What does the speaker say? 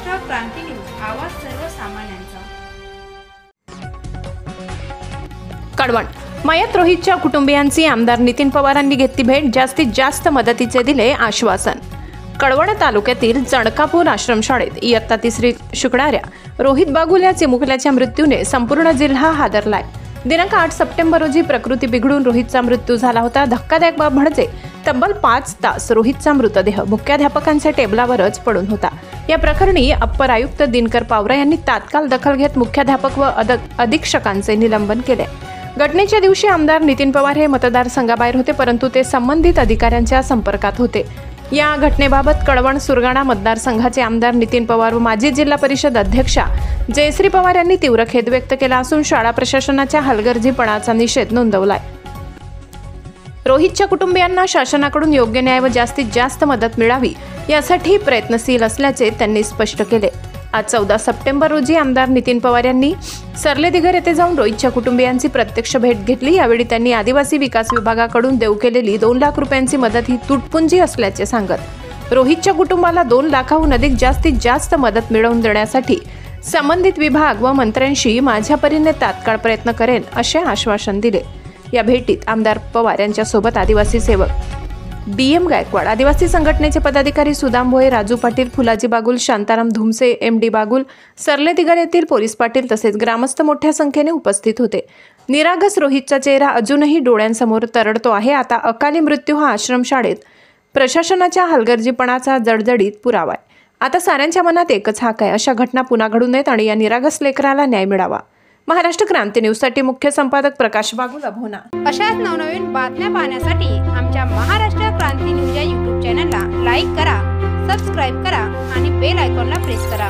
महाराष्ट्र क्रांती news, आवाज सर्वसामान्यांचा। कळवण मयत रोहितच्या कुटुंबियांची आमदार नितीन पवारांनी घेतली भेट, जास्तीत जास्त मदतीचे दिले आश्वासन। कळवण तालुक्यातील जणकापूर आश्रमशाळेत इयत्ता 3री शिकणाऱ्या रोहित बागुल या चिमुकल्याच्या मृत्यूने संपूर्ण जिल्हा हादरलाय। दिनांक 8 सप्टेंबर रोजी प्रकृती बिघडून रोहितचा मृत्यू झाला होता। धक्कादायक बाब म्हणजे तब्बल 5 तास रोहितचा मृतदेह मुख्याध्यापकांच्या टेबलावरच पडून होता। या प्रकरणी अप्पर आयुक्त दिनकर पावरा यांनी तात्काळ दखल घेत मुख्याध्यापक व अधीक्षकांचे निलंबन केले। घटनेच्या दिवशी आमदार नितीन पवार हे मतदारसंघाबाहेर होते, परंतु ते संबंधित अधिकाऱ्यांच्या संपर्कात होते। या घटनेबाबत कळवण सुरगाणा मतदारसंघाचे आमदार नितीन पवार व माजी जिल्हा परिषद अध्यक्षा जयश्री पवार यांनी तीव्र खेद व्यक्त केला असून शाळा प्रशासनाच्या हलगर्जीपणाचा निषेध नोंदवलाय। रोहितच्या कुटुंबियांना शासनाकडून योग्य न्याय व जास्तीत जास्त मदत मिळावी यासाठी प्रयत्नशील असल्याचे त्यांनी स्पष्ट केले। आज 14 सप्टेंबर रोजी आमदार नितीन पवार यांनी सरलेदिगर येथे जाऊन रोहितच्या कुटुंबियांची प्रत्यक्ष भेट घेतली। यावेळी त्यांनी आदिवासी विकास विभागाकडून देऊ केलेली 2 लाख रुपयांची मदत ही तुटपुंजी असल्याचे सांगत रोहितच्या कुटुंबाला 2 लाखाहून अधिक जास्तीत जास्त मदत मिळवून देण्यासाठी संबंधित विभाग व मंत्र्यांशी माझ्या परीने तात्काळ प्रयत्न करेन असे आश्वासन दिले। या भेटीत आमदार पवार यांच्यासोबत आदिवासी सेवक DM गायकवाड, आदिवासी संघटनेचे पदाधिकारी सुदाम भोये, राजू पाटील, फुलाजी बागुल, शांताराम धुमसे, MD बागुल, सरलेदिगर येथील पोलीस पाटील तसेच ग्रामस्थ मोठ्या संख्येने उपस्थित होते। निरागस रोहितचा चेहरा अजूनही डोळ्यांसमोर तरळतो आहे। आता अकाली मृत्यू हा आश्रमशाळेत प्रशासनाच्या हलगर्जीपणाचा जडजडीत पुरावा आहे। आता साऱ्यांच्या मनात एकच हाक आहे, अशा घटना पुन्हा घडू नयेत आणि या निरागस लेकराला न्याय मिळावा। महाराष्ट्र क्रांती न्यूज साठी मुख्य संपादक प्रकाश बागुल, अभोना। अशाच नवनवीन बातम्या पाहण्यासाठी आमच्या महाराष्ट्र क्रांती न्यूज या YouTube चॅनलला लाईक करा, सबस्क्राईब करा आणि बेल आयकॉनला प्रेस करा।